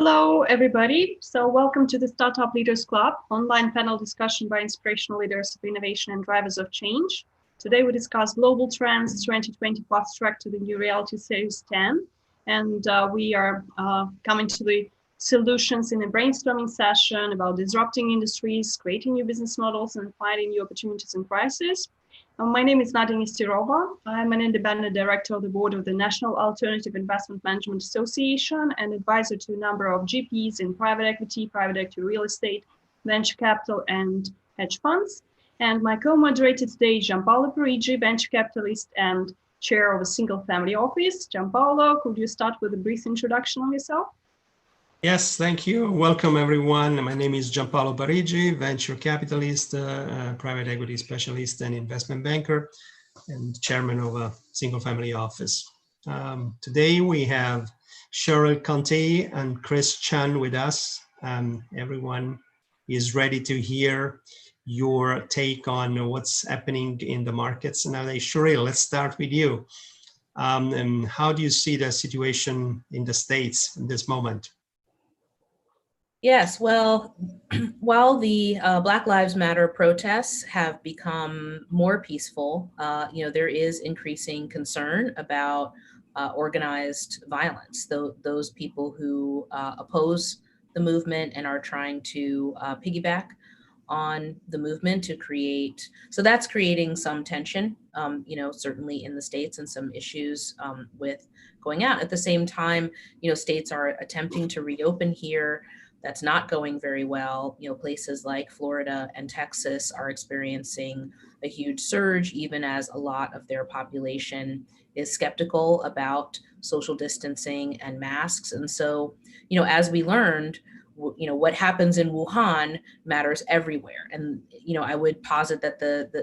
Hello, everybody. So welcome to the Startup Leaders Club, online panel discussion by inspirational leaders of innovation and drivers of change. Today we discuss global trends 2020 fast track to the new reality series 10. And we are coming to the solutions in a brainstorming session about disrupting industries, creating new business models, and finding new opportunities in crisis. My name is Nadia Nistirova. I'm an independent director of the board of the National Alternative Investment Management Association and advisor to a number of GPs in private equity real estate, venture capital, and hedge funds. And my co-moderator today is Giampaolo Parigi, venture capitalist and chair of a single family office. Giampaolo, could you start with a brief introduction on yourself? Yes, thank you. Welcome, everyone. My name is Giampaolo Parigi, venture capitalist, private equity specialist, and investment banker, and chairman of a single family office. Today, we have Cheryl Conte and Chris Chan with us. Everyone is ready to hear your take on what's happening in the markets. Now, Cheryl, let's start with you. And how do you see the situation in the States in this moment? Yes, well, while the Black Lives Matter protests have become more peaceful, there is increasing concern about organized violence. Those people who oppose the movement and are trying to piggyback on the movement to create, so that's creating some tension, certainly in the States, and some issues with going out. At the same time, states are attempting to reopen here. That's not going very well. Places like Florida and Texas are experiencing a huge surge, even as a lot of their population is skeptical about social distancing and masks. And so, as we learned, what happens in Wuhan matters everywhere. And, I would posit that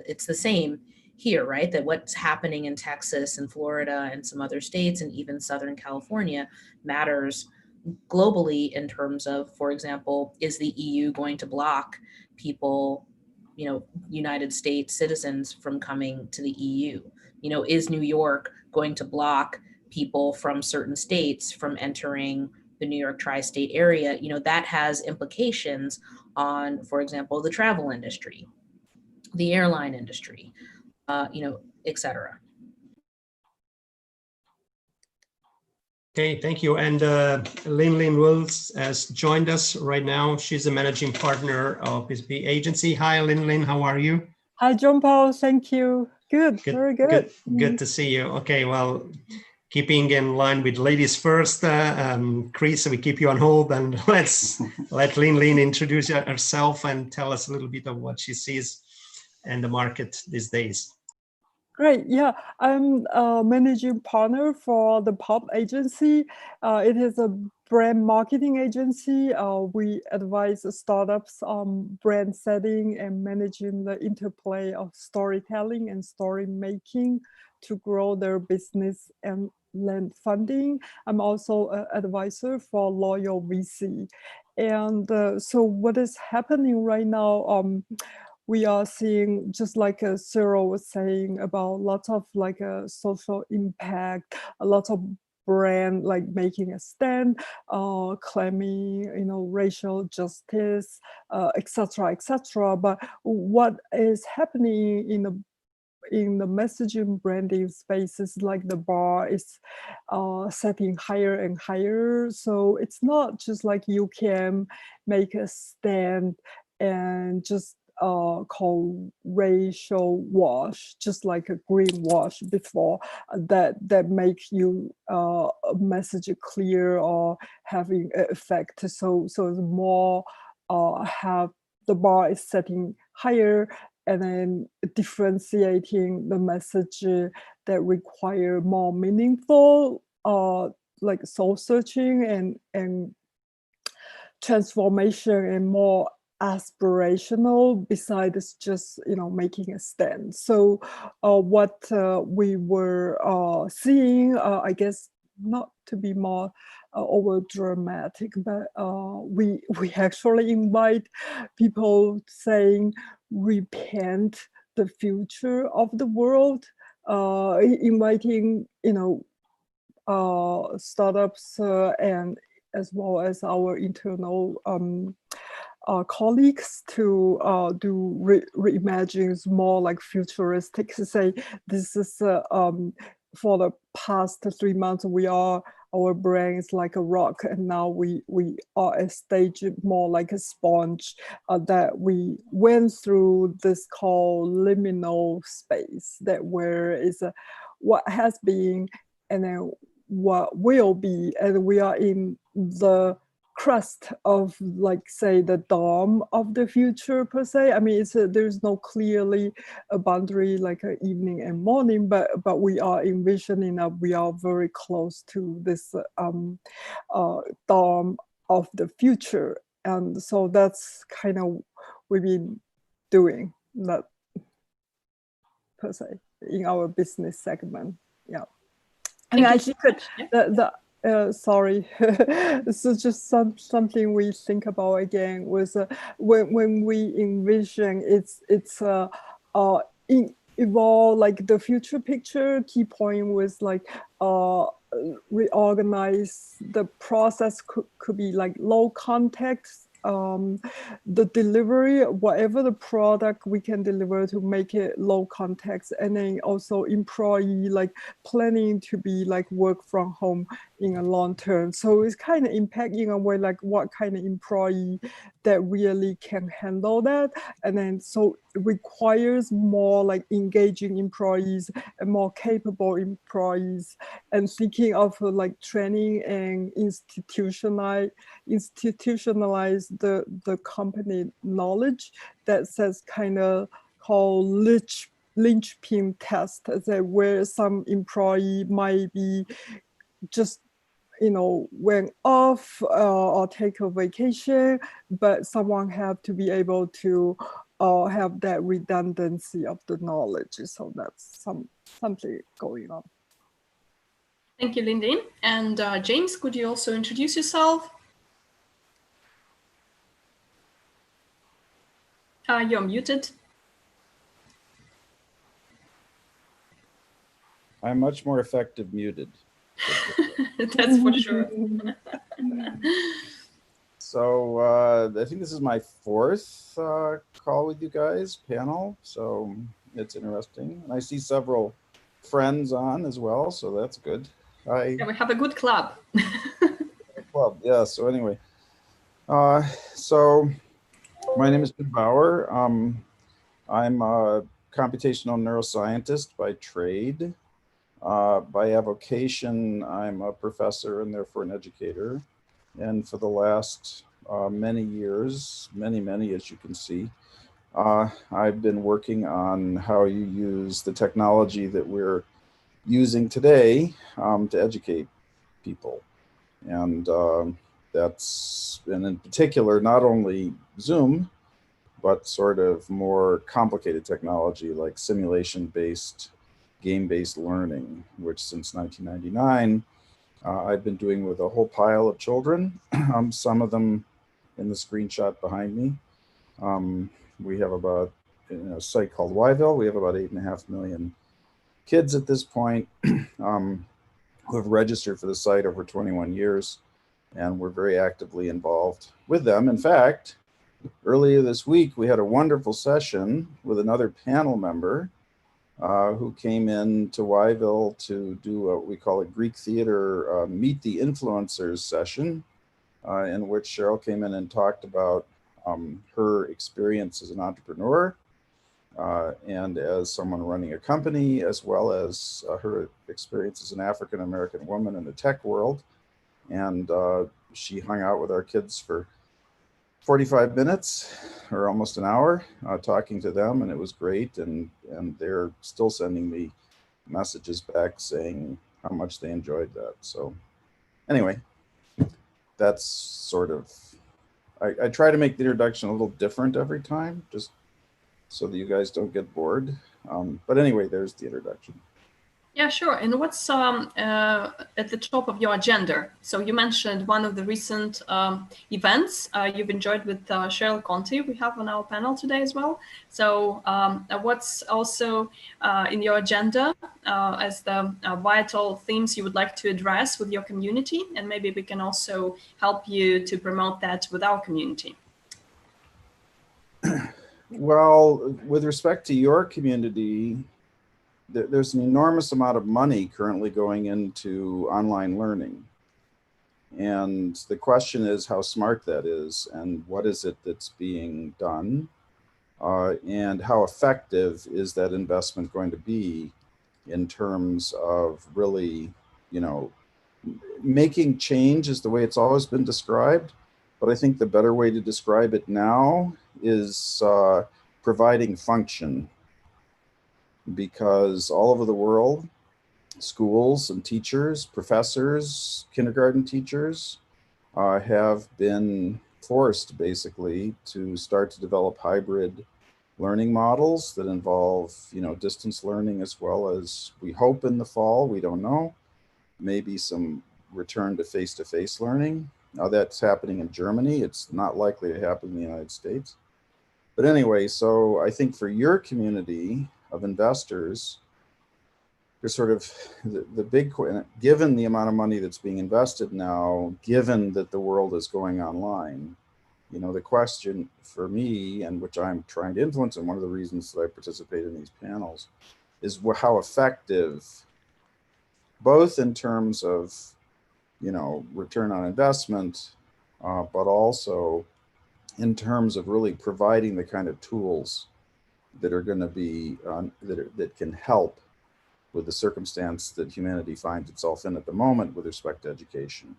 it's the same here, right? That what's happening in Texas and Florida and some other states and even Southern California matters globally in terms of, for example, is the EU going to block people, United States citizens from coming to the EU? Is New York going to block people from certain states from entering the New York tri-state area? That has implications on, for example, the travel industry, the airline industry, et cetera. Okay, thank you. And Lynn Wills has joined us right now. She's the managing partner of BSB Agency. Hi, Lynn, how are you? Hi, Giampaolo, thank you. Good, very good. Good to see you. Okay, well, keeping in line with ladies first, Chris, we keep you on hold, and let's let Lynn introduce herself and tell us a little bit of what she sees in the market these days. Great. Yeah, I'm a managing partner for the POP agency. It is a brand marketing agency. We advise startups on brand setting and managing the interplay of storytelling and story making to grow their business and lend funding. I'm also an advisor for Loyal VC. And so what is happening right now, we are seeing, just like Cyril was saying, about lots of social impact, a lot of brand making a stand, claiming racial justice, etc., etc. But what is happening in the messaging branding spaces, like the bar is setting higher and higher. So it's not just like you can make a stand and just called racial wash, just like a green wash before, that make you message clear or having an effect. So it's more have the bar is setting higher and then differentiating the message that require more meaningful, like soul searching and transformation and more aspirational besides just making a stand. So what we were seeing, I guess, not to be more over dramatic, but we actually invite people saying repent the future of the world, inviting startups and as well as our internal colleagues to do reimaginings more like futuristic. To say this is for the past 3 months our brain is like a rock, and now we are a stage more like a sponge that we went through this called liminal space, that where is what has been and then what will be, and we are in the crust of, like, say, the dome of the future per se. I mean, there's no clearly a boundary like evening and morning, but we are envisioning that we are very close to this dome of the future, and so that's kind of we've been doing that per se in our business segment. Yeah. And I think that sorry, this is just something we think about again was when we envision it's evolve, like the future picture. Key point was like reorganize the process could be like low context. The delivery, whatever the product we can deliver to make it low context, and then also employee like planning to be like work from home in a long term. So it's kind of impacting a way like what kind of employee that really can handle that, and then so it requires more like engaging employees and more capable employees, and thinking of like training and institutionalize the company knowledge. That says kind of called linchpin test, that where some employee might be just went off or take a vacation, but someone have to be able to have that redundancy of the knowledge. So that's something going on. Thank you, Lindin. And James, could you also introduce yourself? You're muted. I'm much more effective muted. That's for sure. So I think this is my fourth call with you guys, panel. So it's interesting. And I see several friends on as well, so that's good. Yeah, we have a good club. Club, yeah. So anyway, so my name is Giampaolo. I'm a computational neuroscientist by trade. By avocation, I'm a professor and therefore an educator. And for the last many years, many, as you can see, I've been working on how you use the technology that we're using today to educate people. And that's, and in particular, not only Zoom, but sort of more complicated technology like simulation-based, game-based learning, which since 1999, I've been doing with a whole pile of children, some of them in the screenshot behind me. We have about, in a site called Yville, we have about 8.5 million kids at this point who have registered for the site over 21 years, and we're very actively involved with them. In fact, earlier this week, we had a wonderful session with another panel member who came in to Yville to do what we call a Greek theater Meet the Influencers session, in which Cheryl came in and talked about her experience as an entrepreneur and as someone running a company, as well as her experience as an African-American woman in the tech world. And she hung out with our kids for 45 minutes or almost an hour talking to them, and it was great. And they're still sending me messages back saying how much they enjoyed that. So anyway, that's sort of, I try to make the introduction a little different every time, just so that you guys don't get bored. But anyway, there's the introduction. Yeah, sure. And what's at the top of your agenda? So you mentioned one of the recent events you've enjoyed with Cheryl Conti we have on our panel today as well. So what's also in your agenda as the vital themes you would like to address with your community? And maybe we can also help you to promote that with our community. Well, with respect to your community, there's an enormous amount of money currently going into online learning. And the question is how smart that is and what is it that's being done, and how effective is that investment going to be in terms of really, making change is the way it's always been described. But I think the better way to describe it now is providing function, because all over the world, schools and teachers, professors, kindergarten teachers have been forced basically to start to develop hybrid learning models that involve, distance learning as well as, we hope in the fall, we don't know, maybe some return to face-to-face learning. Now that's happening in Germany. It's not likely to happen in the United States. But anyway, so I think for your community of investors, there's sort of the big, given the amount of money that's being invested now, given that the world is going online, the question for me, and which I'm trying to influence, and one of the reasons that I participate in these panels, is how effective, both in terms of, return on investment, but also in terms of really providing the kind of tools that are going to be, that can help with the circumstance that humanity finds itself in at the moment with respect to education.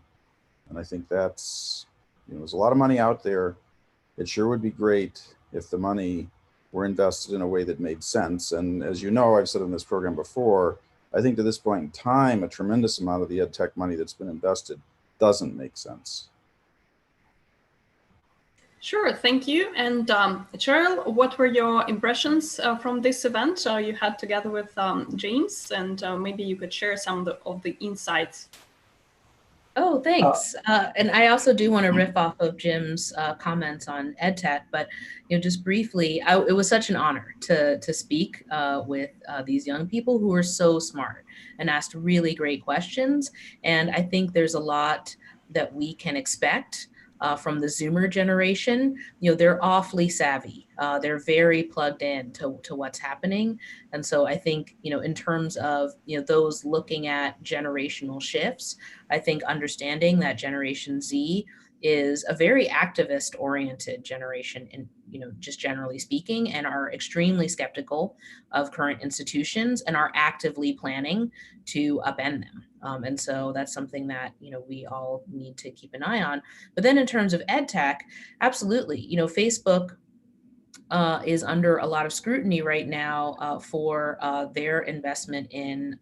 And I think that's, there's a lot of money out there. It sure would be great if the money were invested in a way that made sense. And as you know, I've said on this program before, I think to this point in time, a tremendous amount of the ed tech money that's been invested doesn't make sense. Sure, thank you. And Cheryl, what were your impressions from this event you had together with James? And maybe you could share some of the insights. Oh, thanks. And I also do want to riff off of Jim's comments on EdTech, but just briefly, it was such an honor to speak with these young people who are so smart and asked really great questions. And I think there's a lot that we can expect from the Zoomer generation. They're awfully savvy. They're very plugged in to what's happening. And so I think, in terms of, those looking at generational shifts, I think understanding that Generation Z is a very activist oriented generation in, just generally speaking, and are extremely skeptical of current institutions and are actively planning to upend them. And so that's something that, we all need to keep an eye on. But then in terms of ed tech, absolutely, Facebook is under a lot of scrutiny right now for their investment in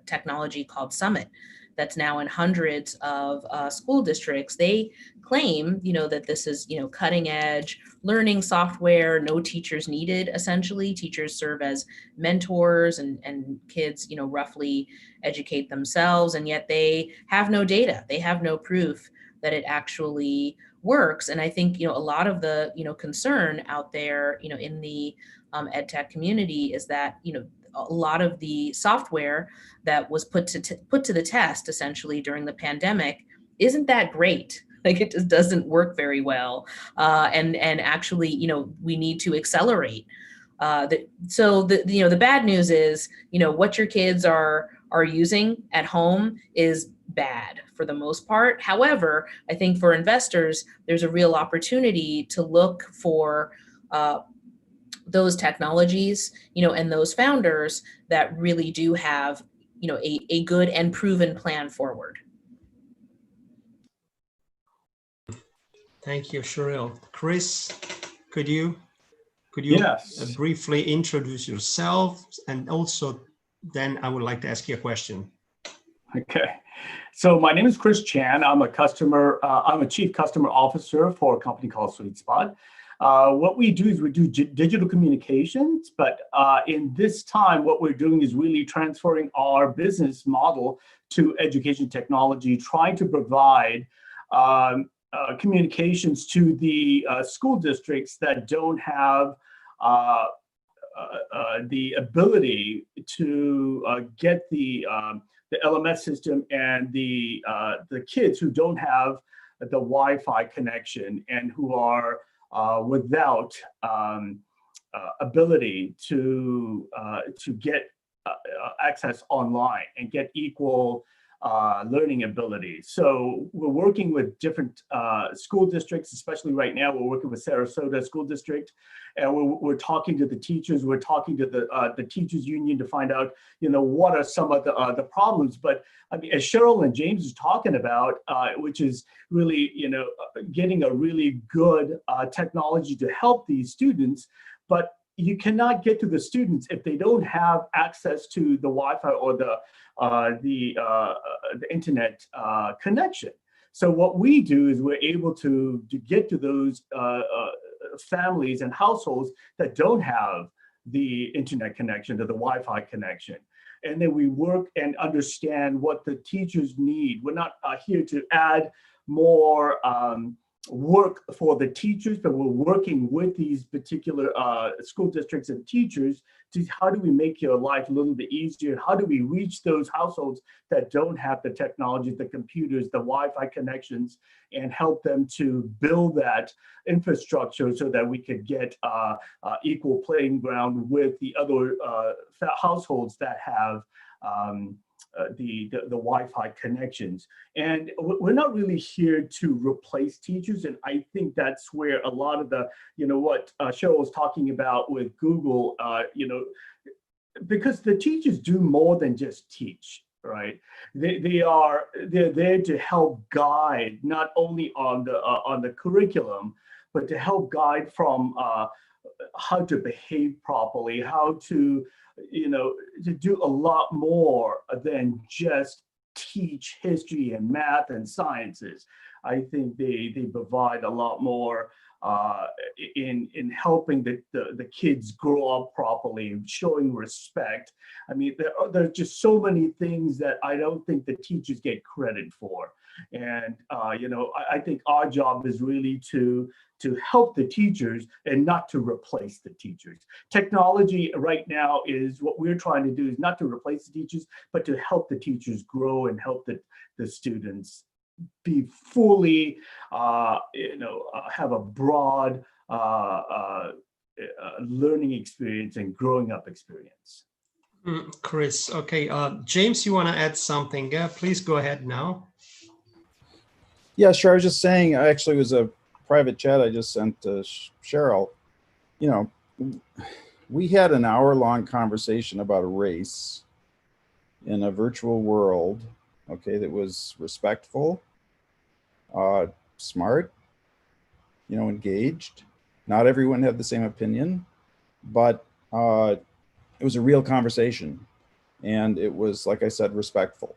technology called Summit. That's now in hundreds of school districts. They claim, that this is, cutting edge learning software, no teachers needed, essentially. Teachers serve as mentors and kids, roughly educate themselves, and yet they have no data. They have no proof that it actually works. And I think, a lot of the, concern out there, in the ed tech community is that, a lot of the software that was put to the test essentially during the pandemic isn't that great. Like, it just doesn't work very well. And actually, we need to accelerate. So the bad news is, what your kids are using at home is bad for the most part. However, I think for investors, there's a real opportunity to look for those technologies, and those founders that really do have, a good and proven plan forward. Thank you, Cheryl. Chris, could you Yes. briefly introduce yourself, and also then I would like to ask you a question. Okay. So my name is Chris Chan. I'm a chief customer officer for a company called Sweet Spot. What we do is we do digital communications, but in this time, what we're doing is really transferring our business model to education technology, trying to provide communications to the school districts that don't have the ability to get the LMS system, and the kids who don't have the Wi-Fi connection and who are without ability to get access online and get equal learning abilities. So we're working with different school districts, especially right now. We're working with Sarasota School District, and we're talking to the teachers. We're talking to the teachers union to find out, what are some of the problems. But I mean, as Cheryl and James is talking about, which is really, getting a really good technology to help these students, but you cannot get to the students if they don't have access to the Wi-Fi or the internet connection. So what we do is we're able to get to those families and households that don't have the internet connection, to the Wi-Fi connection. And then we work and understand what the teachers need. We're not here to add more work for the teachers, but we're working with these particular school districts and teachers to how do we make your life a little bit easier? How do we reach those households that don't have the technology, the computers, the Wi-Fi connections, and help them to build that infrastructure so that we could get equal playing ground with the other households that have the Wi-Fi connections. And we're not really here to replace teachers. And I think that's where a lot of the, what Cheryl was talking about with Google, because the teachers do more than just teach, right? They're there to help guide, not only on the curriculum, but to help guide from how to behave properly, how to to do a lot more than just teach history and math and sciences. I think they provide a lot more in helping the kids grow up properly, showing respect. I mean, there's just so many things that I don't think the teachers get credit for. And I think our job is really to help the teachers and not to replace the teachers. Technology right now is what we're trying to do, is not to replace the teachers, but to help the teachers grow and help the students be fully, have a broad learning experience and growing up experience. Chris, okay. James, you want to add something? Please go ahead now. Yeah, sure. I was just saying, actually, it was a private chat I just sent to Cheryl. We had an hour-long conversation about a race in a virtual world, okay, that was respectful, smart, engaged. Not everyone had the same opinion, but it was a real conversation. And it was, like I said, respectful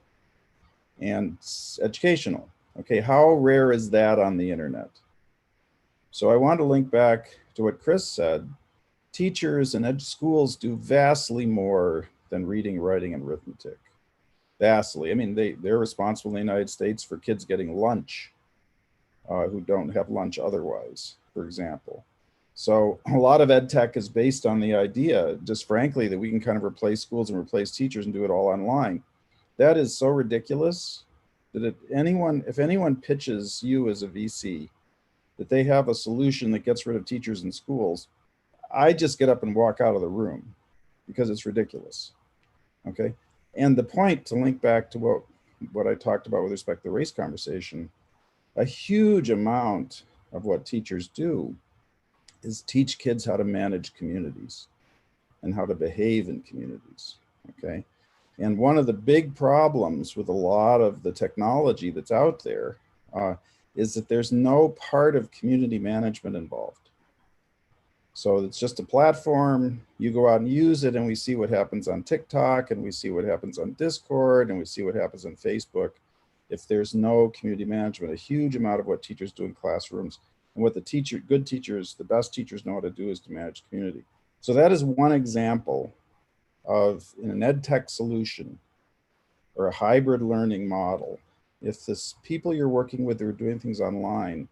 and educational. Okay, how rare is that on the internet? So I want to link back to what Chris said. Teachers and schools do vastly more than reading, writing, and arithmetic. Vastly. I mean, they're responsible in the United States for kids getting lunch who don't have lunch otherwise, for example. So a lot of ed tech is based on the idea, just frankly, that we can kind of replace schools and replace teachers and do it all online. That is so ridiculous that if anyone pitches you as a VC that they have a solution that gets rid of teachers in schools, I just get up and walk out of the room because it's ridiculous. Okay. And the point, to link back to what I talked about with respect to the race conversation, a huge amount of what teachers do is teach kids how to manage communities and how to behave in communities. Okay. And one of the big problems with a lot of the technology that's out there is that there's no part of community management involved. So it's just a platform, you go out and use it, and we see what happens on TikTok, and we see what happens on Discord, and we see what happens on Facebook. If there's no community management, a huge amount of what teachers do in classrooms And what good teachers, the best teachers know how to do is to manage community. So that is one example of, in an edtech solution or a hybrid learning model, if the people you're working with who are doing things online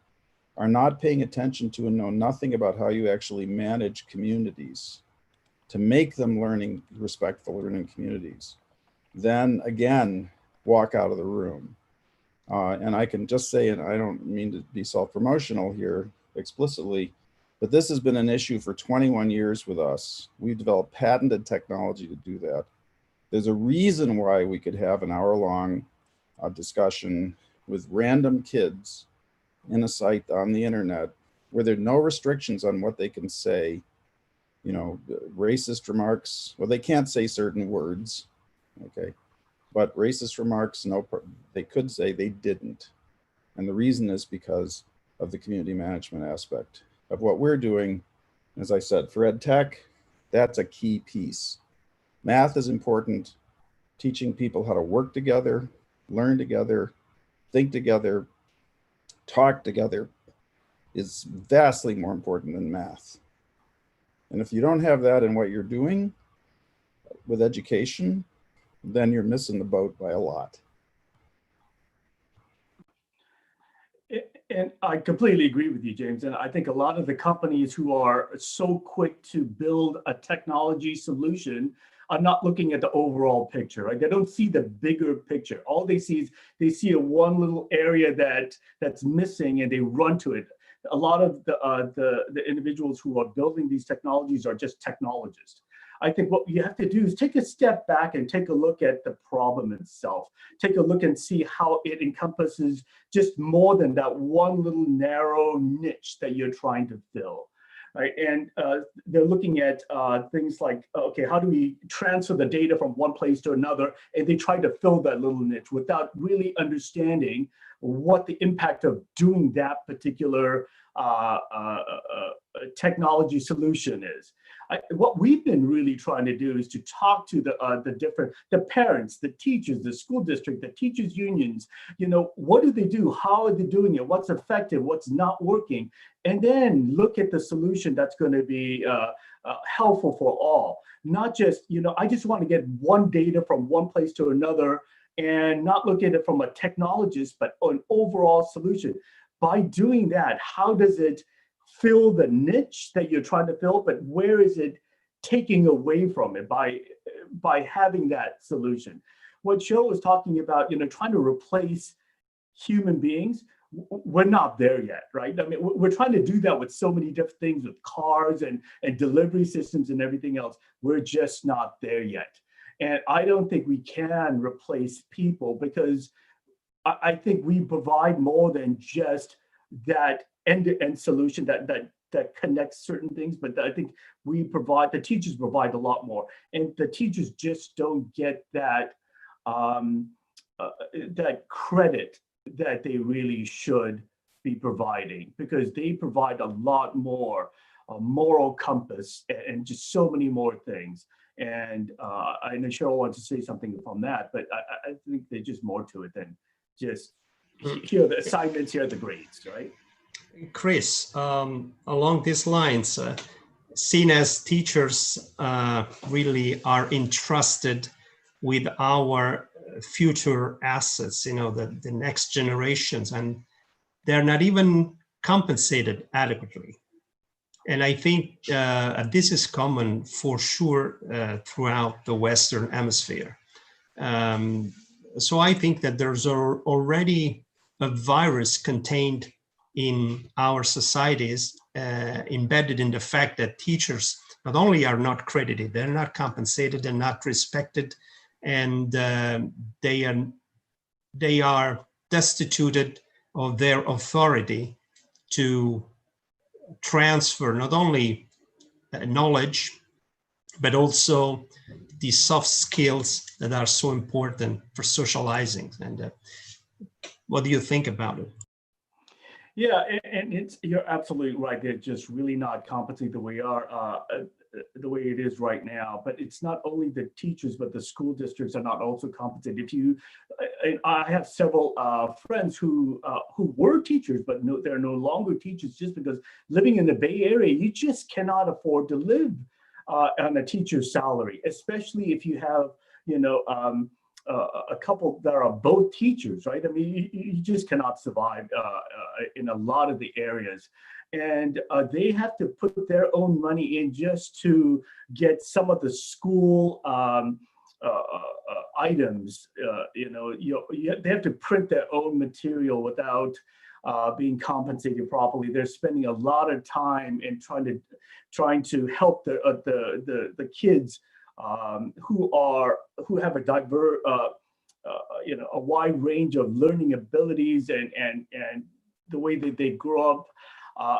are not paying attention to and know nothing about how you actually manage communities to make them respectful learning communities, then again, walk out of the room. And I can just say, and I don't mean to be self-promotional here explicitly, but this has been an issue for 21 years with us. We've developed patented technology to do that. There's a reason why we could have an hour-long discussion with random kids in a site on the internet where there are no restrictions on what they can say. You know, racist remarks, well, they can't say certain words, okay? But racist remarks, they could say, they didn't. And the reason is because of the community management aspect of what we're doing. As I said, for ed tech, that's a key piece. Math is important. Teaching people how to work together, learn together, think together, talk together is vastly more important than math. And if you don't have that in what you're doing with education, then you're missing the boat by a lot. And I completely agree with you, James. And I think a lot of the companies who are so quick to build a technology solution are not looking at the overall picture, right? They don't see the bigger picture. All they see is they see a one little area that's missing and they run to it. A lot of the individuals who are building these technologies are just technologists. I think what you have to do is take a step back and take a look at the problem itself. Take a look and see how it encompasses just more than that one little narrow niche that you're trying to fill, right? And they're looking at things like, okay, how do we transfer the data from one place to another? And they try to fill that little niche without really understanding what the impact of doing that particular technology solution is. What we've been really trying to do is to talk to the parents, the teachers, the school district, the teachers unions. You know, what do they do? How are they doing it? What's effective? What's not working? And then look at the solution that's going to be helpful for all. Not just, you know, I just want to get one data from one place to another and not look at it from a technologist, but an overall solution. By doing that, how does it fill the niche that you're trying to fill, but where is it taking away from it by having that solution? What Cheryl was talking about, you know, trying to replace human beings, we're not there yet, right? I mean, we're trying to do that with so many different things, with cars and delivery systems and everything else. We're just not there yet. And I don't think we can replace people, because I think we provide more than just that end-to-end solution that connects certain things, but I think the teachers provide a lot more, and the teachers just don't get that that credit that they really should be providing, because they provide a lot more moral compass and just so many more things. And I know Cheryl wants to say something from that, but I think there's just more to it than just here are the assignments, here are the grades, right? Chris, along these lines, seen as teachers really are entrusted with our future assets, you know, the next generations, and they're not even compensated adequately. And I think this is common for sure throughout the Western Hemisphere. So I think that there's already a virus contained in our societies, embedded in the fact that teachers not only are not credited, they're not compensated, they're not respected, and they are destituted of their authority to transfer not only knowledge, but also the soft skills that are so important for socializing. And what do you think about it? Yeah, and you're absolutely right. They're just really not compensated the way we are. the way it is right now. But it's not only the teachers, but the school districts are not also compensated. If you, I have several friends who were teachers, but they're no longer teachers, just because living in the Bay Area, you just cannot afford to live on a teacher's salary, especially if you have, you know, a couple that are both teachers, right? I mean, you just cannot survive in a lot of the areas. And they have to put their own money in just to get some of the school items. You know, they have to print their own material without being compensated properly. They're spending a lot of time in trying to help the kids who have a diverse, you know, a wide range of learning abilities and the way that they grow up.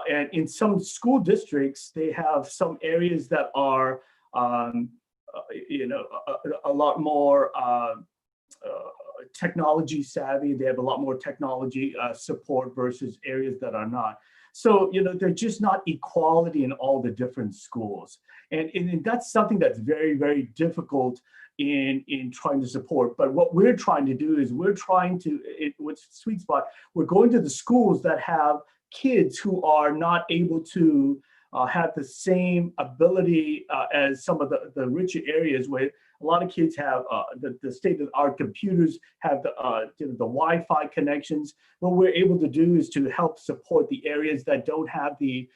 And in some school districts, they have some areas that are, you know, a lot more technology savvy. They have a lot more technology support versus areas that are not. So, you know, they're just not equality in all the different schools. And that's something that's very, very difficult in trying to support. But what we're trying to do is we're trying to, what's sweet spot, we're going to the schools that have kids who are not able to have the same ability as some of the richer areas where a lot of kids have the state-of-the-art computers, have the Wi-Fi connections. What we're able to do is to help support the areas that don't have the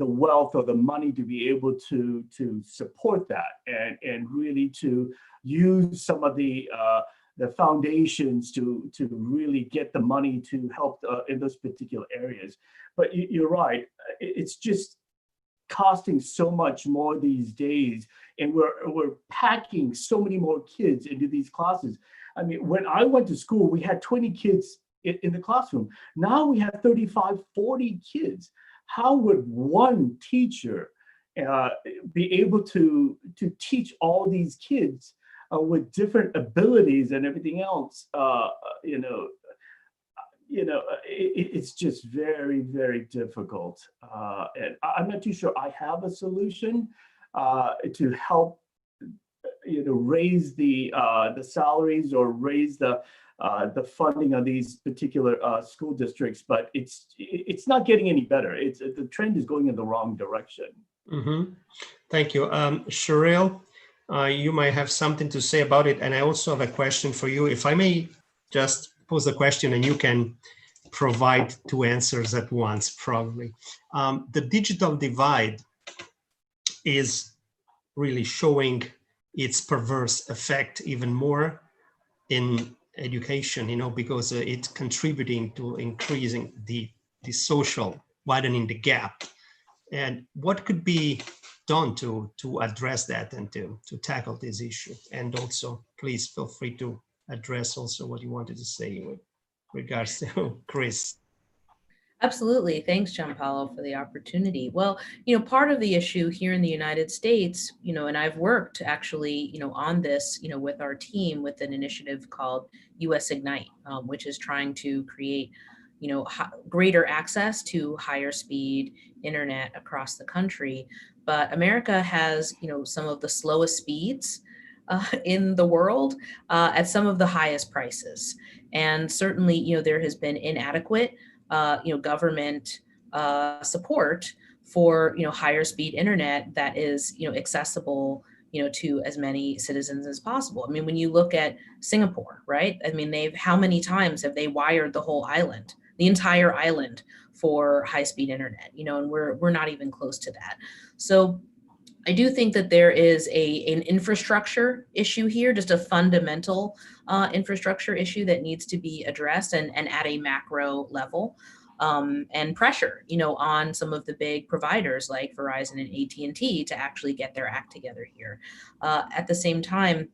wealth or the money to be able to support that and really to use some of the foundations to really get the money to help in those particular areas. But you're right, it's just costing so much more these days, and we're packing so many more kids into these classes. I mean, when I went to school, we had 20 kids in the classroom. Now we have 35, 40 kids. How would one teacher be able to teach all these kids with different abilities and everything else? It's just very, very difficult. And I'm not too sure I have a solution to help, raise the salaries or raise the funding of these particular school districts, but it's not getting any better. The trend is going in the wrong direction. Mm-hmm. Thank you. Cheryl, you might have something to say about it. And I also have a question for you. If I may just pose the question and you can provide two answers at once, probably. The digital divide is really showing its perverse effect even more in education, because it's contributing to increasing the social, widening the gap. And what could be done to address that and to tackle this issue? And also, please feel free to address also what you wanted to say with regards to Chris. Absolutely. Thanks, Giampaolo, for the opportunity. Well, part of the issue here in the United States, and I've worked actually, on this, with our team with an initiative called US Ignite, which is trying to create, greater access to higher speed internet across the country. But America has, some of the slowest speeds in the world at some of the highest prices. And certainly, there has been inadequate government support for, higher speed internet that is, accessible, to as many citizens as possible. I mean, when you look at Singapore, right? I mean, how many times have they wired the whole island, the entire island for high speed internet, and we're not even close to that. So I do think that there is an infrastructure issue here, just a fundamental infrastructure issue that needs to be addressed and at a macro level, and pressure, on some of the big providers like Verizon and AT&T to actually get their act together here. At the same time,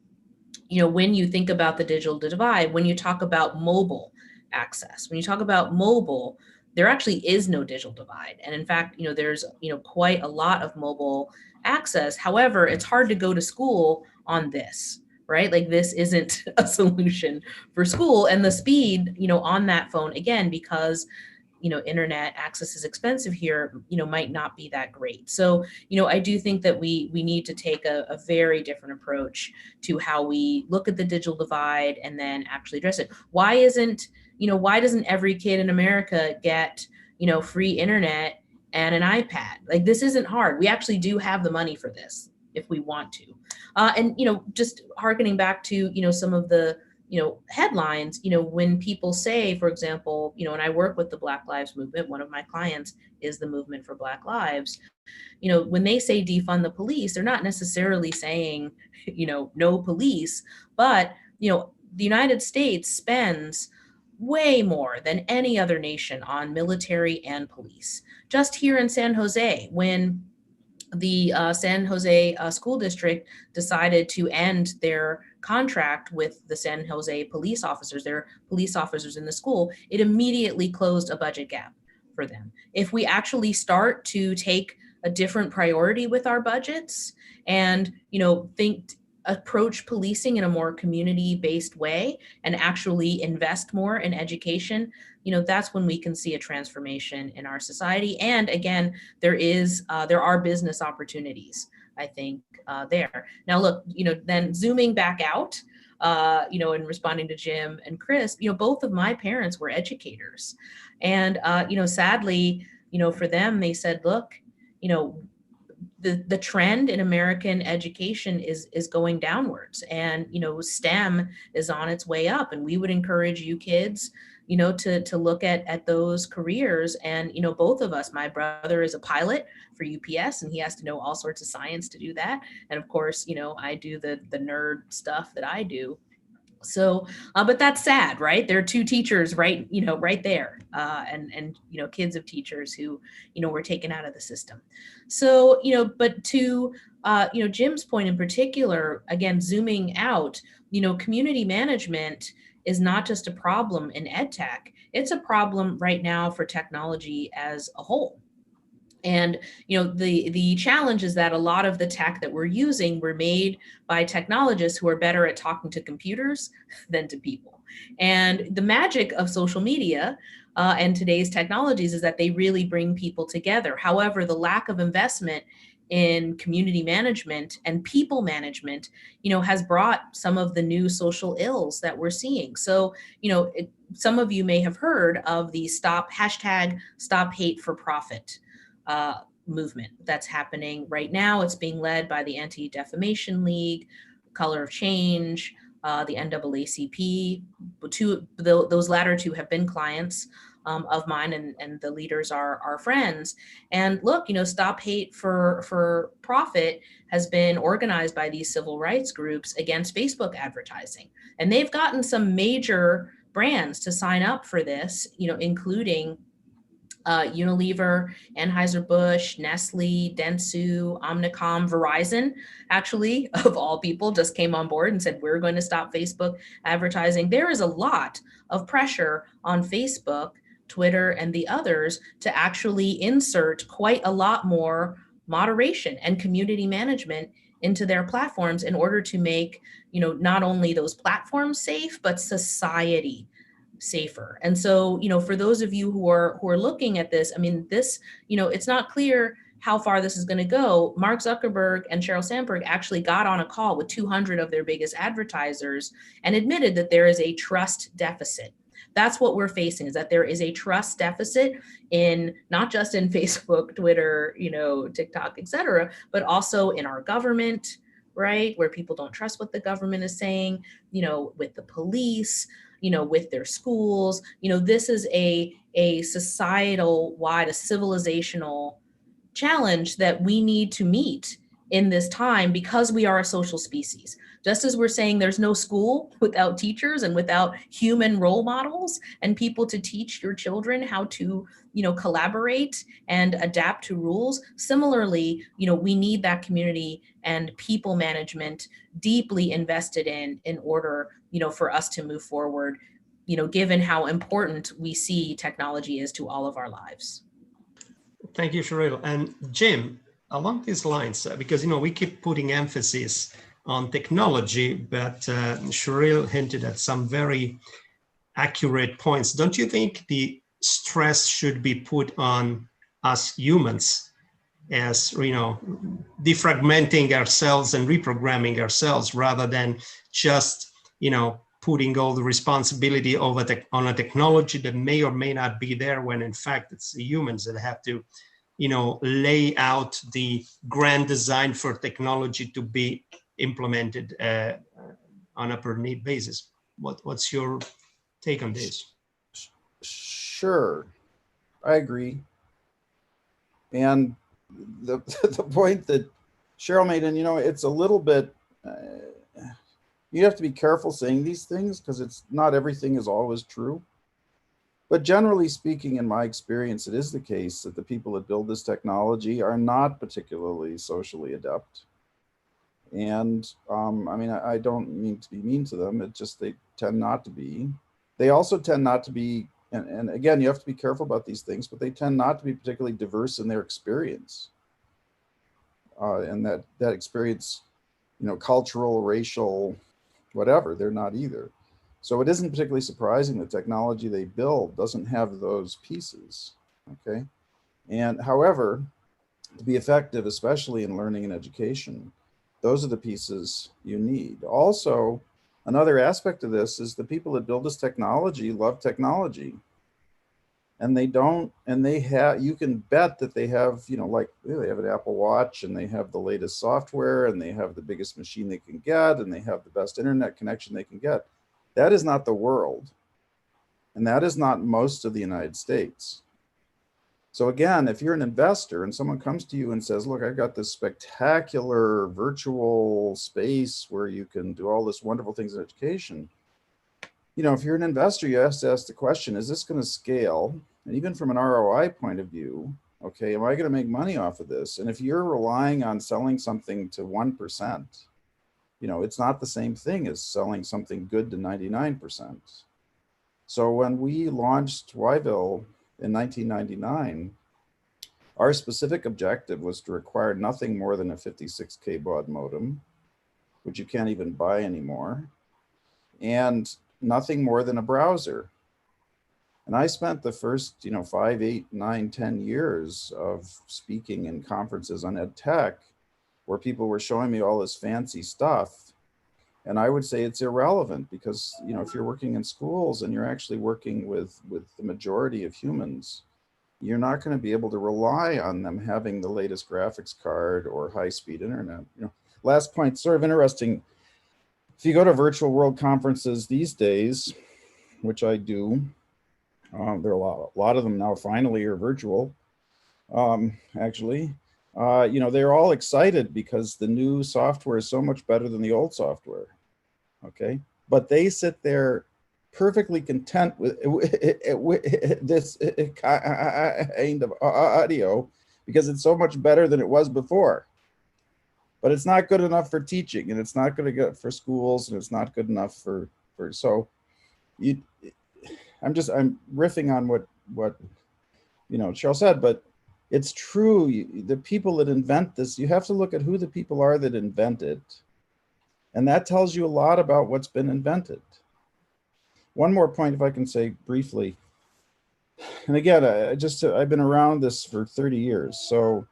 when you think about the digital divide, when you talk about mobile access, when you talk about mobile, there actually is no digital divide. And in fact, there's, quite a lot of mobile access. However, it's hard to go to school on this, right? Like this isn't a solution for school. And the speed, on that phone, again, because internet access is expensive here, might not be that great. So, I do think that we need to take a very different approach to how we look at the digital divide and then actually address it. Why doesn't every kid in America get, free internet and an iPad? Like, this isn't hard. We actually do have the money for this if we want to. And, just hearkening back to, some of the, headlines, when people say, for example, and I work with the Black Lives Movement, one of my clients is the Movement for Black Lives. When they say defund the police, they're not necessarily saying, no police, but, the United States spends way more than any other nation on military and police. Just here in San Jose, when the San Jose school district decided to end their contract with the San Jose police officers, their police officers in the school, it immediately closed a budget gap for them. If we actually start to take a different priority with our budgets and, approach policing in a more community-based way and actually invest more in education, that's when we can see a transformation in our society. And again, there are business opportunities, I think, there. Now, look, then zooming back out, and responding to Jim and Chris, both of my parents were educators. And, sadly, for them, they said, look, the trend in American education is going downwards, and STEM is on its way up, and we would encourage you kids to look at those careers. And both of us, my brother is a pilot for UPS, and he has to know all sorts of science to do that, and of course I do the nerd stuff that I do. So, but that's sad, right? There are two teachers right there, and kids of teachers who, were taken out of the system. So, but to, Jim's point in particular, again, zooming out, community management is not just a problem in edtech, it's a problem right now for technology as a whole. And, the challenge is that a lot of the tech that we're using were made by technologists who are better at talking to computers than to people. And the magic of social media and today's technologies is that they really bring people together. However, the lack of investment in community management and people management, has brought some of the new social ills that we're seeing. So, some of you may have heard of the #Stop Hate for Profit movement that's happening right now. It's being led by the Anti-Defamation League, Color of Change, the NAACP. Those latter two have been clients of mine, and the leaders are friends. And look, Stop Hate for Profit has been organized by these civil rights groups against Facebook advertising. And they've gotten some major brands to sign up for this, including Unilever, Anheuser-Busch, Nestle, Dentsu, Omnicom, Verizon, actually, of all people, just came on board and said, we're going to stop Facebook advertising. There is a lot of pressure on Facebook, Twitter, and the others to actually insert quite a lot more moderation and community management into their platforms in order to make, not only those platforms safe, but society safer. And so, for those of you who are looking at this, this, it's not clear how far this is going to go. Mark Zuckerberg and Sheryl Sandberg actually got on a call with 200 of their biggest advertisers and admitted that there is a trust deficit. That's what we're facing, is that there is a trust deficit in not just in Facebook, Twitter, TikTok, et cetera, but also in our government, right? Where people don't trust what the government is saying, with the police, with their schools. This is a societal wide, a civilizational challenge that we need to meet in this time, because we are a social species. Just as we're saying there's no school without teachers and without human role models and people to teach your children how to, collaborate and adapt to rules. Similarly, we need that community and people management deeply invested in order, for us to move forward, given how important we see technology is to all of our lives. Thank you, Sheryl. And Jim, along these lines, because, we keep putting emphasis on technology, but Sheryl hinted at some very accurate points. Don't you think the stress should be put on us humans as, defragmenting ourselves and reprogramming ourselves, rather than just, putting all the responsibility on a technology that may or may not be there, when in fact it's the humans that have to, lay out the grand design for technology to be implemented on a per need basis. What's your take on this? Sure, I agree. And the the point that Cheryl made, and it's a little bit, you have to be careful saying these things because it's not everything is always true. But generally speaking, in my experience, it is the case that the people that build this technology are not particularly socially adept. And I don't mean to be mean to them. It's just they tend not to be. They also tend not to be, and again, you have to be careful about these things, but they tend not to be particularly diverse in their experience. And that experience, cultural, racial, whatever, they're not either. So it isn't particularly surprising the technology they build doesn't have those pieces, okay? And however, to be effective, especially in learning and education, those are the pieces you need. Also, another aspect of this is the people that build this technology love technology. And they don't, and they have, you can bet that they have, they have an Apple Watch and they have the latest software and they have the biggest machine they can get and they have the best internet connection they can get. That is not the world. And that is not most of the United States. So again, if you're an investor and someone comes to you and says, look, I've got this spectacular virtual space where you can do all this wonderful things in education, if you're an investor, you have to ask the question, is this going to scale? And even from an ROI point of view, okay, am I going to make money off of this? And if you're relying on selling something to 1%, it's not the same thing as selling something good to 99%. So when we launched Yville in 1999, our specific objective was to require nothing more than a 56K baud modem, which you can't even buy anymore, and nothing more than a browser. And I spent the first, 5, 8, 9, 10 years of speaking in conferences on edtech, where people were showing me all this fancy stuff. And I would say it's irrelevant because, if you're working in schools and you're actually working with the majority of humans, you're not going to be able to rely on them having the latest graphics card or high-speed internet. Last point, sort of interesting. If you go to virtual world conferences these days, which I do, there are a lot of them now finally are virtual, actually. They're all excited because the new software is so much better than the old software, okay? But they sit there perfectly content with this kind of audio because it's so much better than it was before. But it's not good enough for teaching, and it's not good enough for schools, and it's not good enough for so you. I'm riffing on what Cheryl said, but it's true. The people that invent this, you have to look at who the people are that invent it, and that tells you a lot about what's been invented. One more point, if I can say briefly, and again, I've been around this for 30 years, so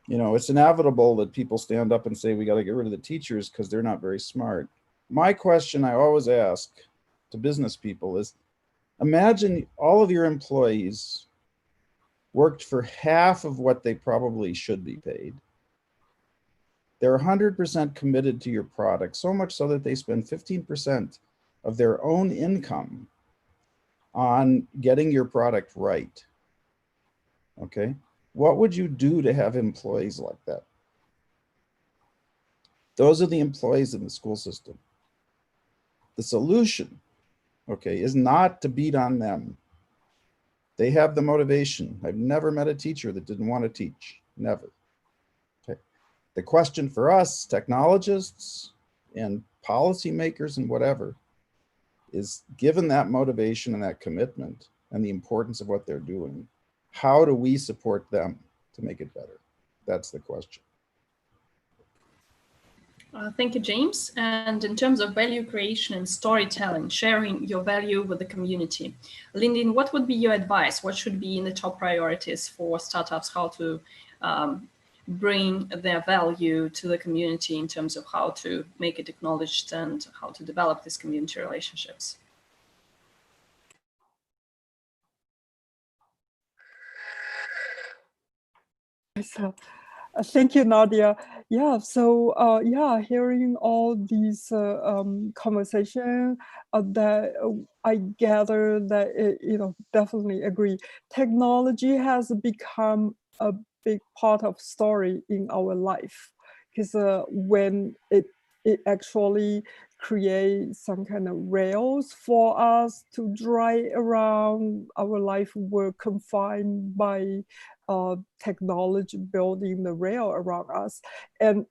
it's inevitable that people stand up and say we got to get rid of the teachers because they're not very smart. My question I always ask to business people is, imagine all of your employees worked for half of what they probably should be paid. They're 100% committed to your product, so much so that they spend 15% of their own income on getting your product right. Okay? What would you do to have employees like that? Those are the employees in the school system. The solution, okay, is not to beat on them. They have the motivation. I've never met a teacher that didn't want to teach, never. Okay. The question for us, technologists and policymakers and whatever, is given that motivation and that commitment and the importance of what they're doing, how do we support them to make it better? That's the question. Thank you, James. And in terms of value creation and storytelling, sharing your value with the community, Lyndon, what would be your advice? What should be in the top priorities for startups, how to bring their value to the community in terms of how to make it acknowledged and how to develop these community relationships? So, thank you, Nadia. Yeah, so yeah, hearing all these conversation that I gather that definitely agree. Technology has become a big part of story in our life, because when it actually create some kind of rails for us to drive around, our life were confined by technology building the rail around us. And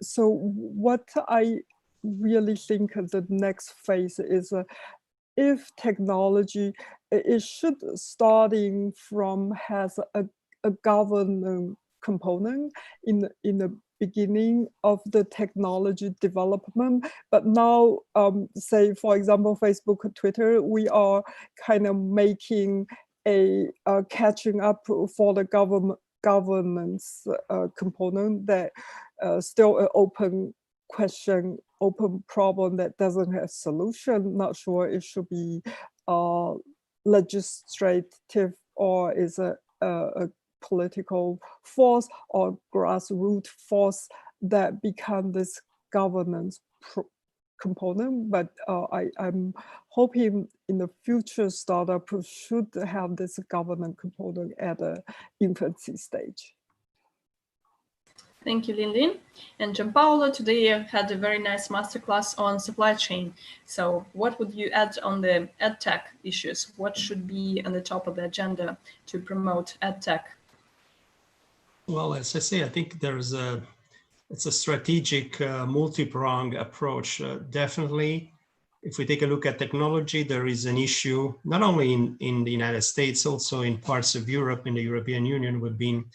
so what I really think the next phase is if technology, it should starting from has a governance component in the beginning of the technology development. But now, say, for example, Facebook, Twitter, we are kind of making a catching up for the governance component that still an open question, open problem that doesn't have solution. Not sure it should be legislative or is a political force or grassroots force that become this governance component. But I'm hoping in the future startup should have this governance component at the infancy stage. Thank you, Lyndon. And Giampaolo today had a very nice masterclass on supply chain. So what would you add on the edtech issues? What should be on the top of the agenda to promote edtech? Well, as I say, I think it's a strategic multi-pronged approach. Definitely, if we take a look at technology, there is an issue, not only in the United States, also in parts of Europe, in the European Union, we've been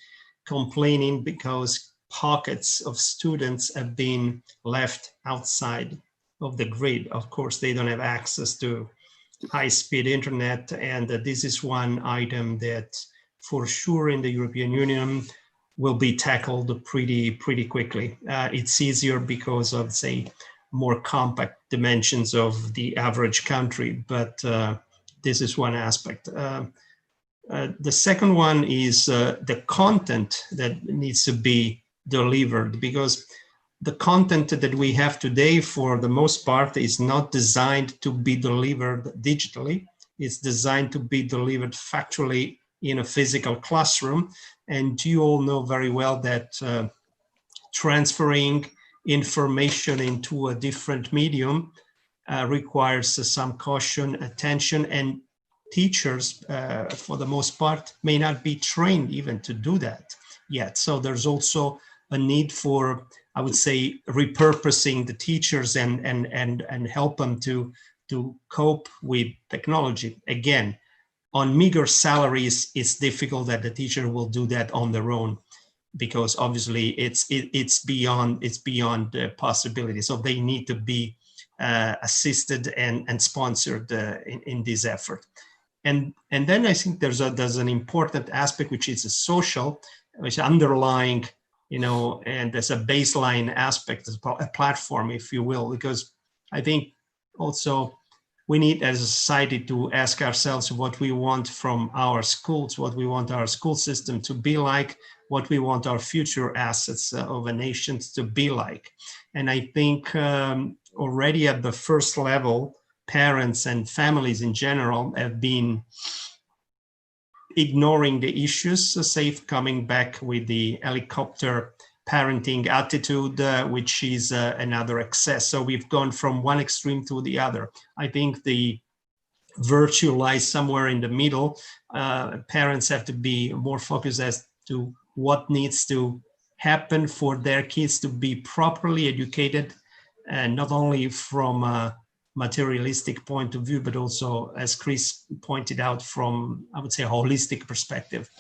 complaining because pockets of students have been left outside of the grid. Of course, they don't have access to high-speed internet, and this is one item that for sure in the European Union will be tackled pretty quickly. It's easier because of, say, more compact dimensions of the average country, but this is one aspect. The second one is the content that needs to be delivered, because the content that we have today, for the most part, is not designed to be delivered digitally. It's designed to be delivered factually in a physical classroom. And you all know very well that transferring information into a different medium requires some caution, attention, and teachers, for the most part, may not be trained even to do that yet. So there's also a need for, I would say, repurposing the teachers and help them to cope with technology. Again, on meager salaries, it's difficult that the teacher will do that on their own, because obviously it's beyond the possibility. So they need to be assisted and sponsored in this effort. And then I think there's an important aspect, which is a social, which is underlying, and there's a baseline aspect, a platform, if you will, because I think also we need as a society to ask ourselves what we want from our schools, what we want our school system to be like, what we want our future assets of a nation to be like. And I think already at the first level, parents and families in general have been ignoring the issues, safe coming back with the helicopter parenting attitude, which is another excess. So we've gone from one extreme to the other. I think the virtue lies somewhere in the middle. Parents have to be more focused as to what needs to happen for their kids to be properly educated, and not only from a materialistic point of view, but also, as Chris pointed out, from, I would say, a holistic perspective.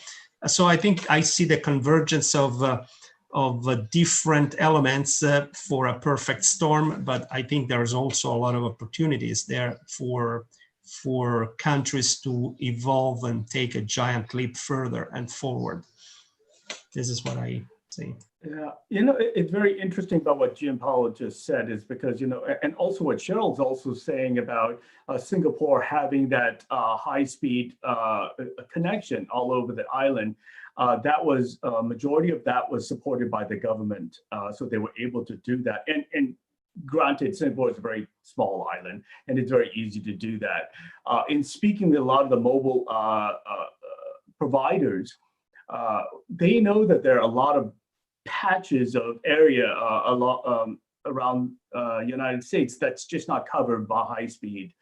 So I think I see the convergence of different elements for a perfect storm, but I think there's also a lot of opportunities there for countries to evolve and take a giant leap further and forward. This is what I see. Yeah, it's very interesting about what Giampaolo just said, is because, and also what Cheryl's also saying about Singapore having that high-speed connection all over the island. That was majority of that was supported by the government, so they were able to do that. And granted, Singapore is a very small island, and it's very easy to do that. In speaking with a lot of the mobile providers, they know that there are a lot of patches of area around United States that's just not covered by high-speed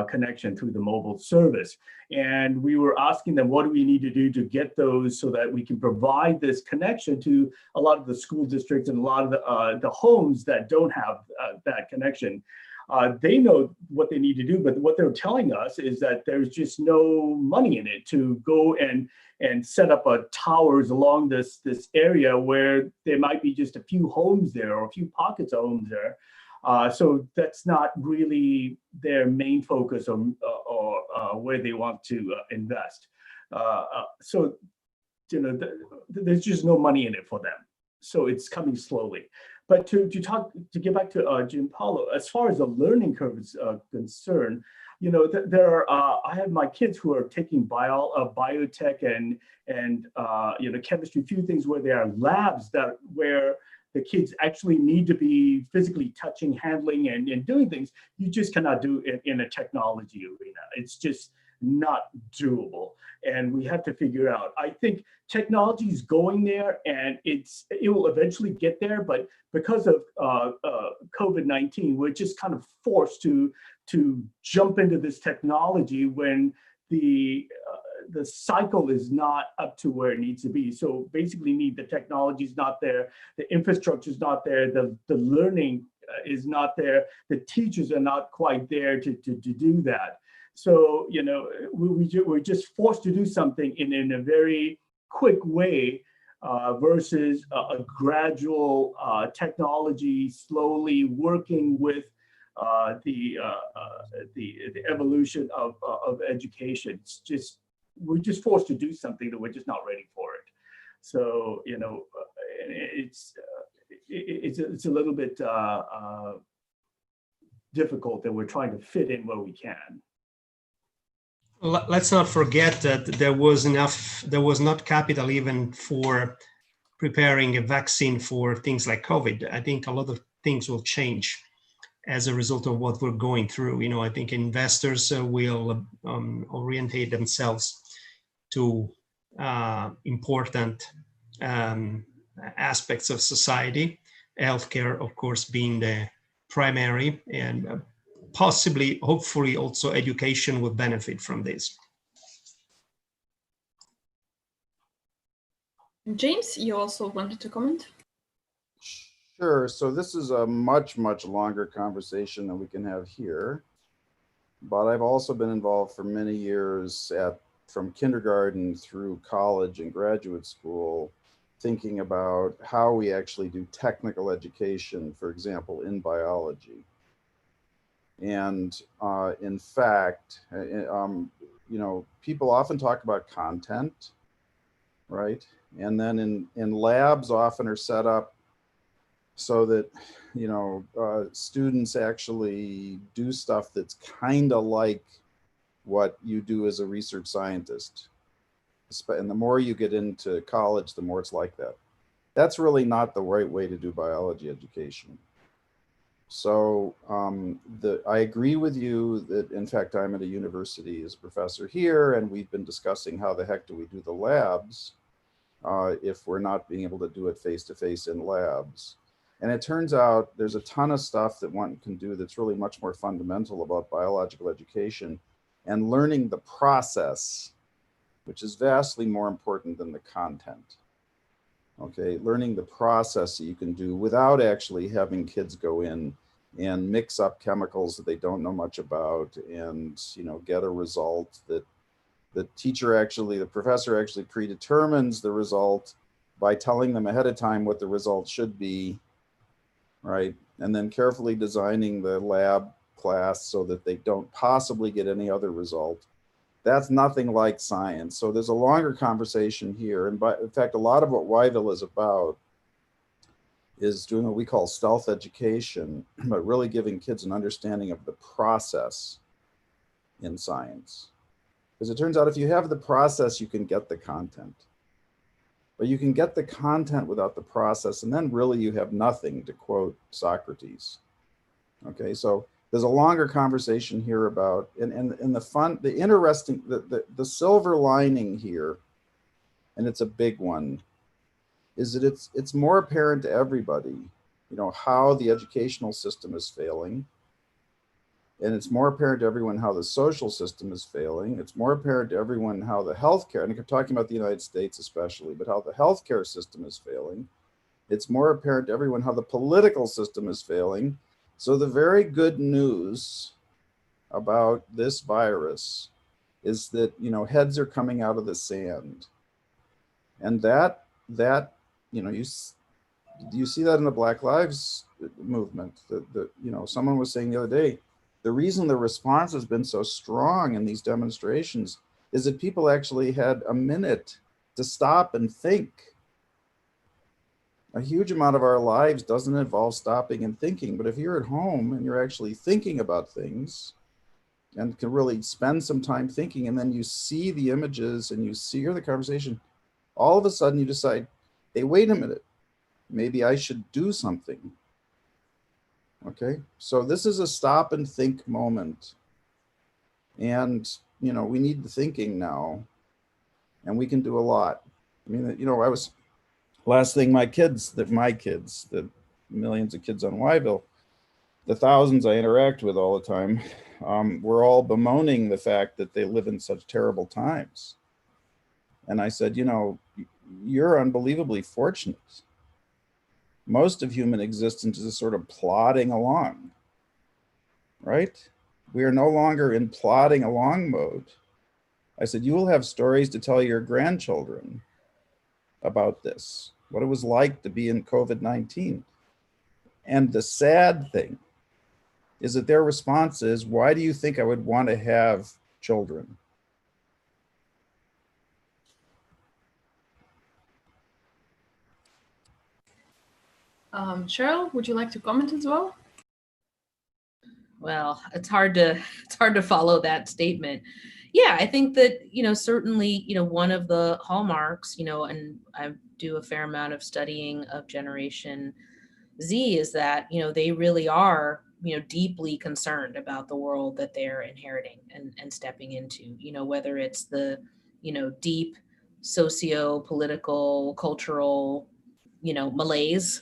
connection through the mobile service. And we were asking them, what do we need to do to get those so that we can provide this connection to a lot of the school districts and a lot of the homes that don't have that connection. They know what they need to do, but what they're telling us is that there's just no money in it to go and set up towers along this area where there might be just a few homes there or a few pockets of homes there. So that's not really their main focus or where they want to invest. So there's just no money in it for them. So it's coming slowly. But to get back to Giampaolo, as far as the learning curve is concerned, there are I have my kids who are taking biotech and chemistry, a few things where there are labs where the kids actually need to be physically touching, handling, and doing things you just cannot do in a technology arena. It's just not doable, and we have to figure out. I think technology is going there, and it will eventually get there. But because of COVID-19, we're just kind of forced to jump into this technology when the cycle is not up to where it needs to be. So basically, the technology is not there, the infrastructure is not there, the learning is not there, the teachers are not quite there to do that. So we're just forced to do something in a very quick way versus a gradual technology slowly working with the evolution of education. We're just forced to do something that we're just not ready for it. So it's a little bit difficult that we're trying to fit in where we can. Let's not forget that there was not capital even for preparing a vaccine for things like COVID. I think a lot of things will change as a result of what we're going through. I think investors will orientate themselves to important aspects of society, healthcare, of course, being the primary, and possibly, hopefully, also education will benefit from this. James, you also wanted to comment? Sure. So this is a much, much longer conversation than we can have here. But I've also been involved for many years from kindergarten through college and graduate school, thinking about how we actually do technical education, for example, in biology. And in fact, people often talk about content, right? And then in labs often are set up so that, students actually do stuff that's kind of like what you do as a research scientist. And the more you get into college, the more it's like that. That's really not the right way to do biology education. So I agree with you that, in fact, I'm at a university as a professor here, and we've been discussing how the heck do we do the labs if we're not being able to do it face-to-face in labs. And it turns out there's a ton of stuff that one can do that's really much more fundamental about biological education and learning the process, which is vastly more important than the content. Okay, learning the process that you can do without actually having kids go in and mix up chemicals that they don't know much about and, get a result that the professor actually predetermines the result, by telling them ahead of time what the results should be, right? And then carefully designing the lab class so that they don't possibly get any other result. That's nothing like science. So there's a longer conversation here. And in fact, a lot of what Yville is about is doing what we call stealth education, but really giving kids an understanding of the process in science. Because it turns out if you have the process, you can get the content. But you can get the content without the process, and then really you have nothing, to quote Socrates. Okay, so there's a longer conversation here about, and the fun, the interesting, the silver lining here, and it's a big one, is that it's more apparent to everybody, you know, how the educational system is failing. And it's more apparent to everyone how the social system is failing. It's more apparent to everyone how the healthcare, and I'm talking about the United States especially, but how the healthcare system is failing. It's more apparent to everyone how the political system is failing. So the very good news about this virus is that, you know, heads are coming out of the sand. And that you know, you see that in the Black Lives movement. You know, someone was saying the other day, the reason the response has been so strong in these demonstrations is that people actually had a minute to stop and think. A huge amount of our lives doesn't involve stopping and thinking, but if you're at home and you're actually thinking about things and can really spend some time thinking, and then you see the images and you hear the conversation, all of a sudden you decide, hey, wait a minute, maybe I should do something. Okay, so this is a stop and think moment. And, you know, we need the thinking now, and we can do a lot. I mean, you know, last thing my kids, the millions of kids on Yville, the thousands I interact with all the time, we're all bemoaning the fact that they live in such terrible times. And I said, you know, you're unbelievably fortunate. Most of human existence is sort of plodding along, right? We are no longer in plodding along mode. I said, you will have stories to tell your grandchildren about this, what it was like to be in COVID-19. And the sad thing is that their response is, why do you think I would want to have children? Cheryl, would you like to comment as well? Well, it's hard to follow that statement. Yeah, I think that, you know, certainly, you know, one of the hallmarks, you know, and I do a fair amount of studying of Generation Z, is that, you know, they really are, you know, deeply concerned about the world that they're inheriting and stepping into, you know, whether it's the, you know, deep socio-political, cultural, you know, malaise,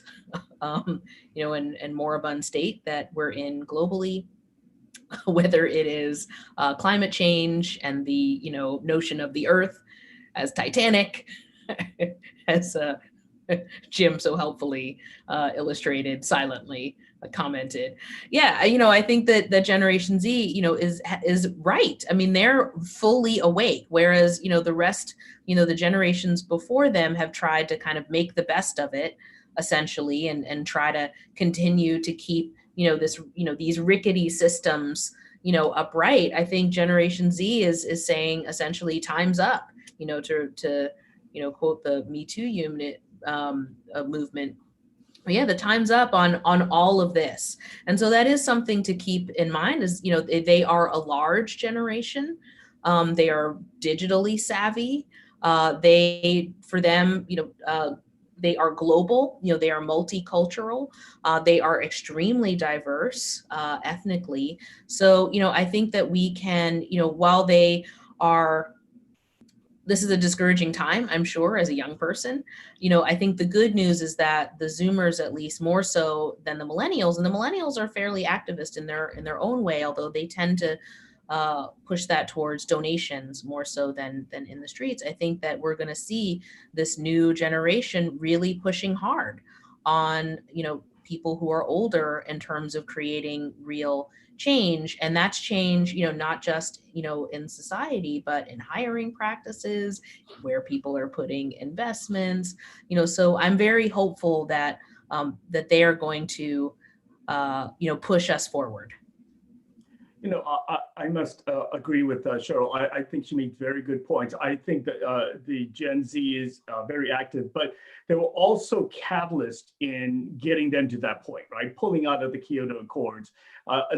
you know, and moribund state that we're in globally, whether it is climate change and the, you know, notion of the earth as Titanic, as Jim so helpfully illustrated, silently commented. Yeah, you know, I think that the Generation Z, you know, is right. I mean, they're fully awake, whereas, you know, the rest, you know, the generations before them have tried to kind of make the best of it, essentially, and try to continue to keep, you know, this, you know, these rickety systems, you know, upright. I think Generation Z is saying essentially time's up, you know, to you know, quote the Me Too unit movement. Yeah, the time's up on all of this. And so that is something to keep in mind, is, you know, they are a large generation. They are digitally savvy. For them, you know, they are global, you know, they are multicultural. They are extremely diverse ethnically. So, you know, I think that we can, you know, while they are, this is a discouraging time, I'm sure, as a young person. You know, I think the good news is that the Zoomers, at least more so than the millennials, and the millennials are fairly activist in their own way, although they tend to push that towards donations more so than in the streets. I think that we're going to see this new generation really pushing hard on, you know, people who are older in terms of creating real change. And that's change, not just, in society, but in hiring practices, where people are putting investments, so I'm very hopeful that that they are going to, push us forward. I must agree with Cheryl. I think she made very good points. I think that the Gen Z is very active, but they were also catalyst in getting them to that point, right? Pulling out of the Kyoto Accords,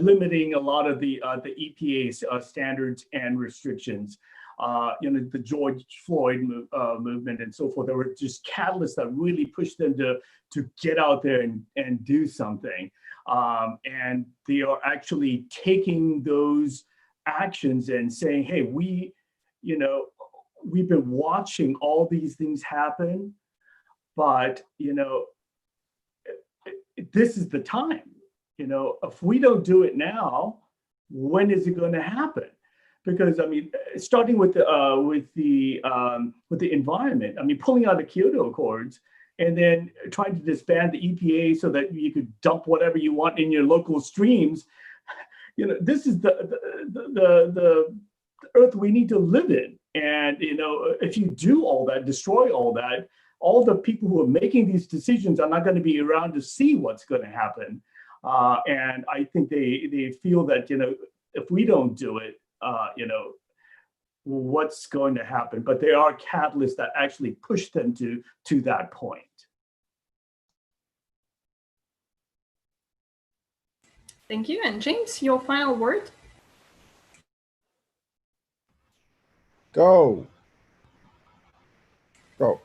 limiting a lot of the EPA's standards and restrictions. The George Floyd movement and so forth. There were just catalysts that really pushed them to get out there and do something. And they are actually taking those actions and saying, hey, we've been watching all these things happen, but, this is the time. If we don't do it now, when is it going to happen? Because starting with the environment, pulling out the Kyoto Accords, and then trying to disband the EPA so that you could dump whatever you want in your local streams. This is the earth we need to live in. And if you do all that, destroy all that, all the people who are making these decisions are not going to be around to see what's going to happen. And I think they feel that if we don't do it, what's going to happen, but there are catalysts that actually push them to that point. Thank you. And James, your final word? Go.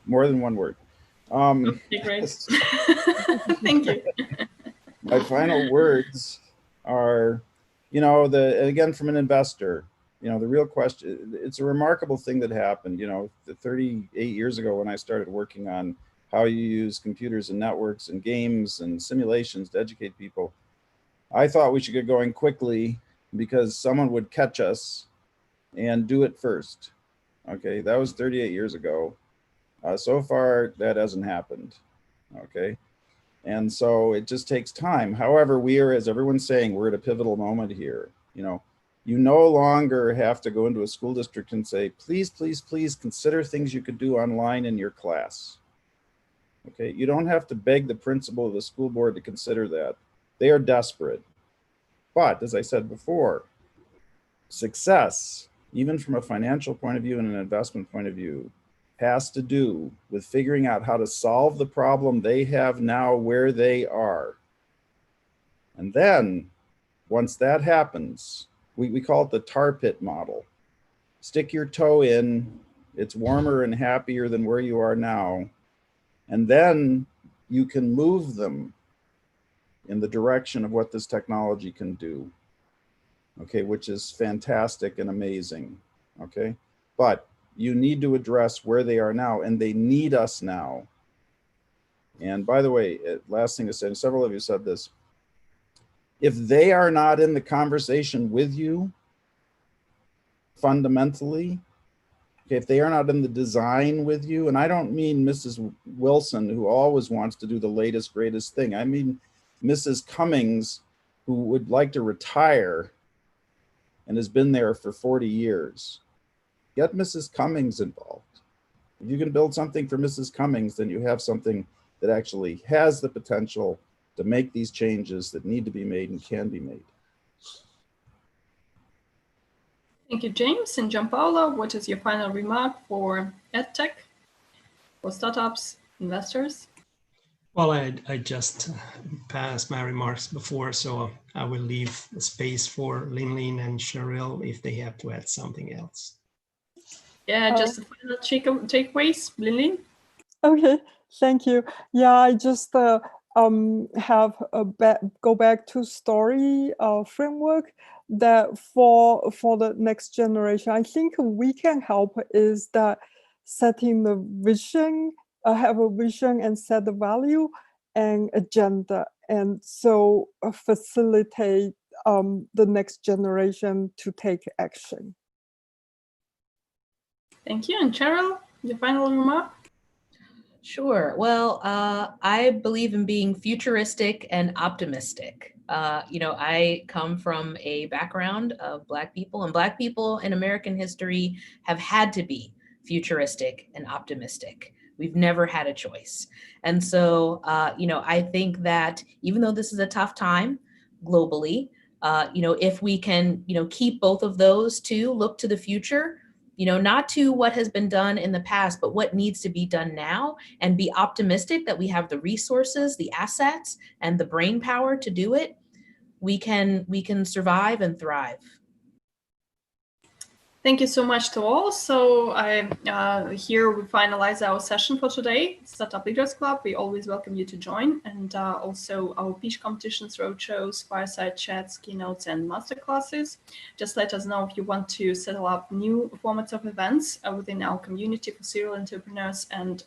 More than one word. Okay, great. Thank you. My final words are, again, from an investor, the real question, it's a remarkable thing that happened, 38 years ago when I started working on how you use computers and networks and games and simulations to educate people. I thought we should get going quickly because someone would catch us and do it first. Okay, that was 38 years ago. So far, that hasn't happened. Okay, and so it just takes time. However, we are, as everyone's saying, we're at a pivotal moment here. You no longer have to go into a school district and say, please, please, please consider things you could do online in your class. Okay, you don't have to beg the principal of the school board to consider that. They are desperate. But as I said before, success, even from a financial point of view and an investment point of view, has to do with figuring out how to solve the problem they have now where they are. And then once that happens, we call it the tar pit model. Stick your toe in, it's warmer and happier than where you are now. And then you can move them in the direction of what this technology can do. Okay, which is fantastic and amazing. Okay, but you need to address where they are now, and they need us now. And by the way, last thing to say, and several of you said this, if they are not in the conversation with you, fundamentally, okay, if they are not in the design with you, and I don't mean Mrs. Wilson, who always wants to do the latest, greatest thing. I mean Mrs. Cummings, who would like to retire and has been there for 40 years. Get Mrs. Cummings involved. If you can build something for Mrs. Cummings, then you have something that actually has the potential to make these changes that need to be made and can be made. Thank you, James. And Giampaolo, what is your final remark for edtech, for startups, investors? Well, I just passed my remarks before, so I will leave space for Lin and Cheryl if they have to add something else. Yeah, just the final takeaways, Lin. Okay, thank you. Yeah, I just have go back to story framework that for the next generation. I think we can help is that setting the vision, have a vision and set the value and agenda, and so facilitate the next generation to take action. Thank you. And Cheryl, your final remark? Sure. Well, I believe in being futuristic and optimistic. I come from a background of Black people, and Black people in American history have had to be futuristic and optimistic. We've never had a choice. And so, I think that even though this is a tough time globally, if we can, keep both of those two, look to the future, not to what has been done in the past, but what needs to be done now, and be optimistic that we have the resources, the assets, and the brain power to do it, we can survive and thrive. Thank you so much to all. So here we finalize our session for today. Startup Leaders Club, we always welcome you to join. And also our pitch competitions, roadshows, fireside chats, keynotes, and masterclasses. Just let us know if you want to set up new formats of events within our community for serial entrepreneurs and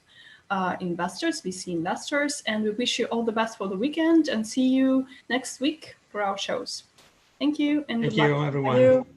investors, VC investors. And we wish you all the best for the weekend and see you next week for our shows. Thank you and Thank good luck. you, everyone. Thank you.